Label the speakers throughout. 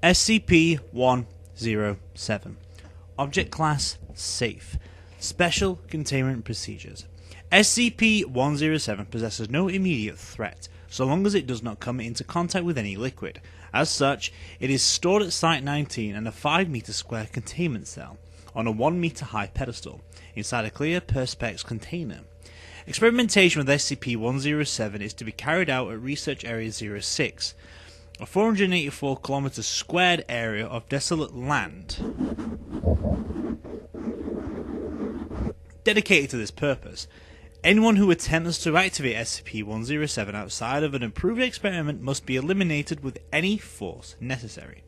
Speaker 1: SCP-107 Object Class Safe. Special Containment Procedures. SCP-107 possesses no immediate threat, so long as it does not come into contact with any liquid. As such, it is stored at Site-19 in a 5-meter square containment cell, on a 1-meter high pedestal, inside a clear Perspex container. Experimentation with SCP-107 is to be carried out at Research Area 06, a 484 km squared area of desolate land dedicated to this purpose. Anyone who attempts to activate SCP-107 outside of an approved experiment must be eliminated with any force necessary.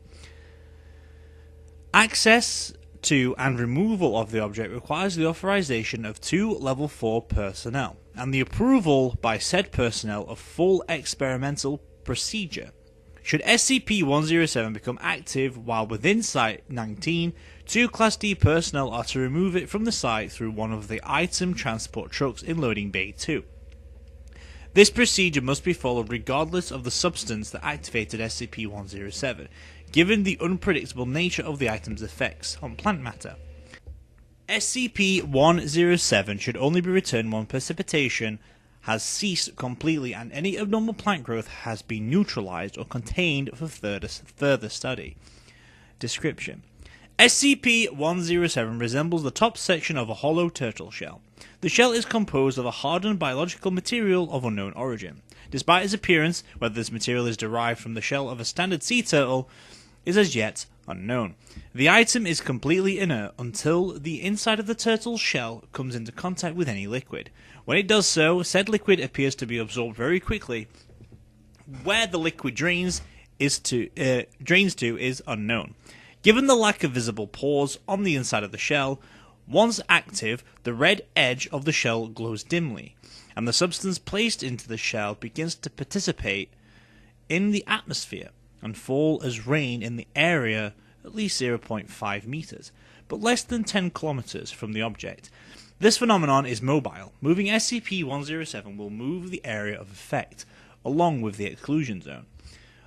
Speaker 1: Access to and removal of the object requires the authorization of 2 Level 4 personnel, and the approval by said personnel of full experimental procedure. Should SCP-107 become active while within Site-19, 2 Class D personnel are to remove it from the site through one of the item transport trucks in Loading Bay 2. This procedure must be followed regardless of the substance that activated SCP-107, given the unpredictable nature of the item's effects on plant matter. SCP-107 should only be returned when precipitation has ceased completely and any abnormal plant growth has been neutralized or contained for further study. Description: SCP-107 resembles the top section of a hollow turtle shell. The shell is composed of a hardened biological material of unknown origin. Despite its appearance, whether this material is derived from the shell of a standard sea turtle is as yet unknown. The item is completely inert until the inside of the turtle's shell comes into contact with any liquid. When it does so, said liquid appears to be absorbed very quickly. Where the liquid drains to is unknown. Given the lack of visible pores on the inside of the shell, once active, the red edge of the shell glows dimly, and the substance placed into the shell begins to participate in the atmosphere and fall as rain in the area at least 0.5 meters, but less than 10 kilometers from the object. This phenomenon is mobile. Moving SCP-107 will move the area of effect, along with the exclusion zone.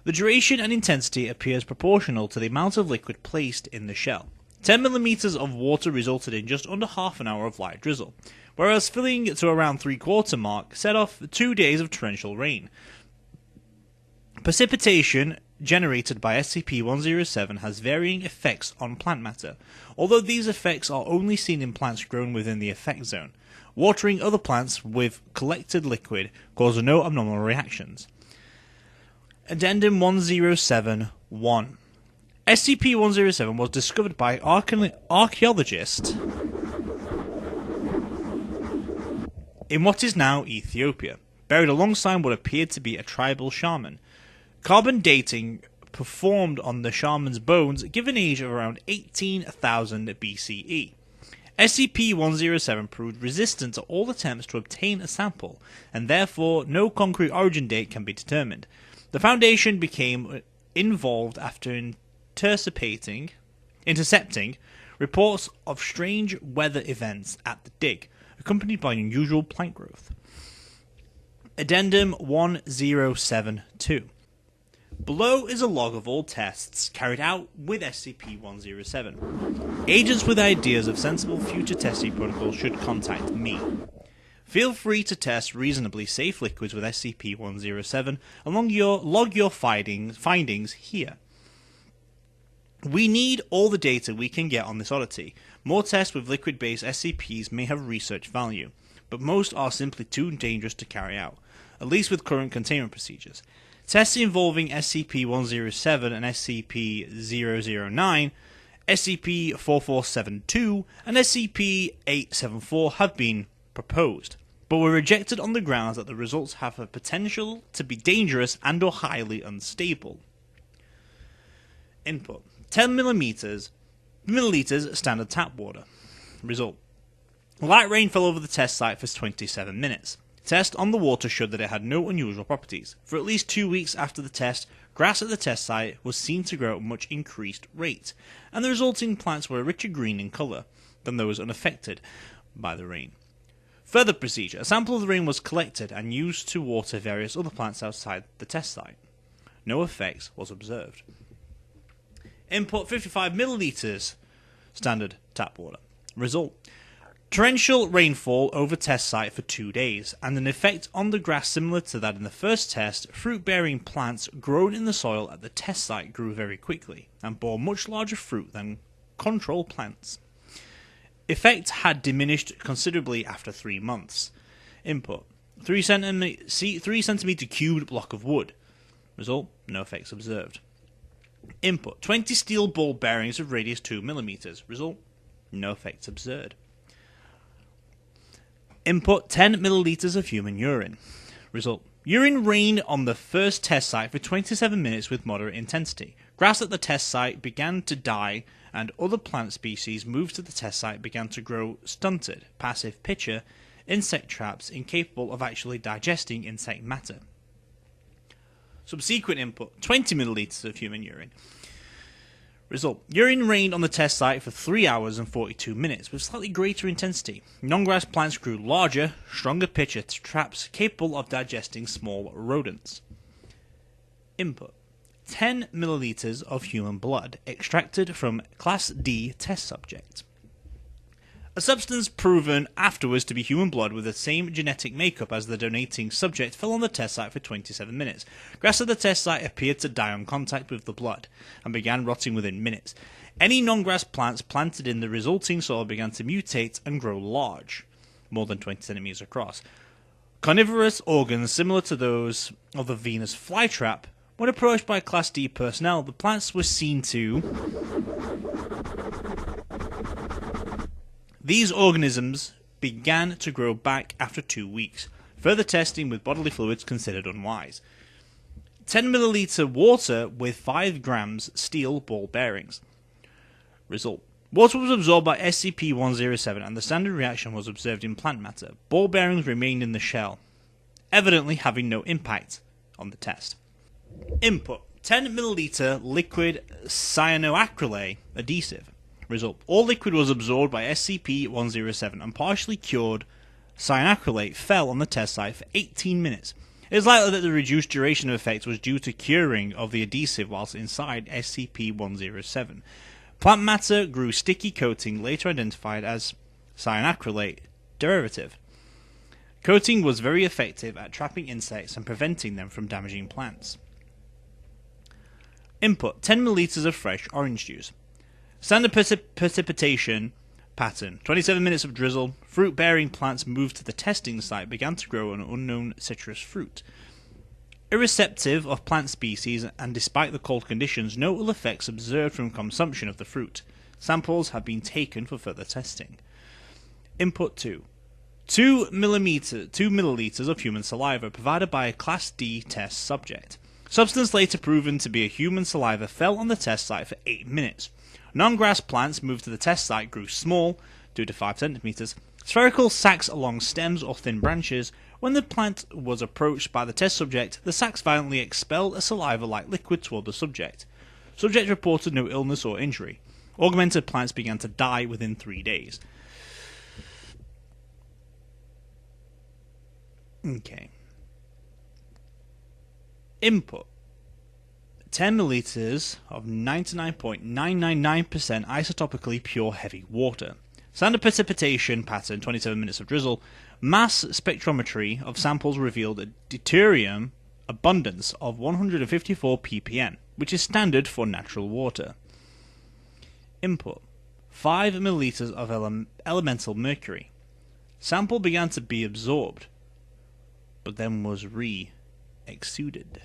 Speaker 1: The duration and intensity appears proportional to the amount of liquid placed in the shell. 10 millimeters of water resulted in just under half an hour of light drizzle, whereas filling to around 3/4 mark set off 2 days of torrential rain. Precipitation generated by SCP-107 has varying effects on plant matter, although these effects are only seen in plants grown within the effect zone. Watering other plants with collected liquid causes no abnormal reactions. Addendum 107-1 SCP-107 was discovered by archaeologists in what is now Ethiopia, buried alongside what appeared to be a tribal shaman. Carbon dating performed on the shaman's bones give an age of around 18,000 BCE. SCP-107 proved resistant to all attempts to obtain a sample, and therefore no concrete origin date can be determined. The Foundation became involved after intercepting reports of strange weather events at the dig, accompanied by unusual plant growth. Addendum 107-2 Below is a log of all tests carried out with SCP-107. Agents with ideas of sensible future testing protocols should contact me. Feel free to test reasonably safe liquids with SCP-107 and log your findings here. We need all the data we can get on this oddity. More tests with liquid-based SCPs may have research value, but most are simply too dangerous to carry out, at least with current containment procedures. Tests involving SCP-107 and SCP-009, SCP-4472, and SCP-874 have been proposed, but were rejected on the grounds that the results have a potential to be dangerous and or highly unstable. Input: 10 milliliters standard tap water. Result: light rain fell over the test site for 27 minutes. Test on the water showed that it had no unusual properties. For at least 2 weeks after the test, grass at the test site was seen to grow at a much increased rate, and the resulting plants were a richer green in colour than those unaffected by the rain. Further procedure: a sample of the rain was collected and used to water various other plants outside the test site. No effects was observed. Input 55 milliliters standard tap water. Result: torrential rainfall over test site for 2 days, and an effect on the grass similar to that in the first test. Fruit-bearing plants grown in the soil at the test site grew very quickly and bore much larger fruit than control plants. Effect had diminished considerably after 3 months. Input: 3 centimeter cubed block of wood. Result: no effects observed. Input: 20 steel ball bearings of radius 2 mm. Result: no effects observed. Input: 10 milliliters of human urine. Result: urine rained on the first test site for 27 minutes with moderate intensity. Grass at the test site began to die, and other plant species moved to the test site began to grow stunted, passive pitcher, insect traps incapable of actually digesting insect matter. Subsequent input: 20 milliliters of human urine. Result: urine rained on the test site for 3 hours and 42 minutes with slightly greater intensity. Non-grass plants grew larger, stronger pitcher traps capable of digesting small rodents. Input: 10 milliliters of human blood extracted from Class D test subject. A substance proven afterwards to be human blood with the same genetic makeup as the donating subject fell on the test site for 27 minutes. Grass at the test site appeared to die on contact with the blood and began rotting within minutes. Any non-grass plants planted in the resulting soil began to mutate and grow large, more than 20 centimeters across. Carnivorous organs similar to those of the Venus flytrap. When approached by Class D personnel, the plants were seen to... These organisms began to grow back after 2 weeks. Further testing with bodily fluids considered unwise. 10 milliliter water with 5 grams steel ball bearings. Result: water was absorbed by SCP-107 and the standard reaction was observed in plant matter. Ball bearings remained in the shell, evidently having no impact on the test. Input: 10 milliliter liquid cyanoacrylate adhesive. Result: all liquid was absorbed by SCP-107 and partially cured cyanoacrylate fell on the test site for 18 minutes. It is likely that the reduced duration of effect was due to curing of the adhesive whilst inside SCP-107. Plant matter grew sticky coating, later identified as cyanoacrylate derivative. Coating was very effective at trapping insects and preventing them from damaging plants. Input: 10 milliliters of fresh orange juice. Standard precipitation pattern: 27 minutes of drizzle. Fruit-bearing plants moved to the testing site, began to grow an unknown citrus fruit. Irrespective of plant species and despite the cold conditions, no ill effects observed from consumption of the fruit. Samples have been taken for further testing. Input 2. 2 milliliters of human saliva provided by a Class D test subject. Substance later proven to be a human saliva fell on the test site for 8 minutes. Non-grass plants moved to the test site grew small, 2 to 5 centimeters, spherical sacs along stems or thin branches. When the plant was approached by the test subject, the sacs violently expelled a saliva-like liquid toward the subject. Subject reported no illness or injury. Augmented plants began to die within 3 days. Okay. Input: 10 milliliters of 99.999% isotopically pure heavy water. Standard precipitation pattern: 27 minutes of drizzle. Mass spectrometry of samples revealed a deuterium abundance of 154 ppm, which is standard for natural water. Input: 5 milliliters of elemental mercury. Sample began to be absorbed, but then was re-exuded.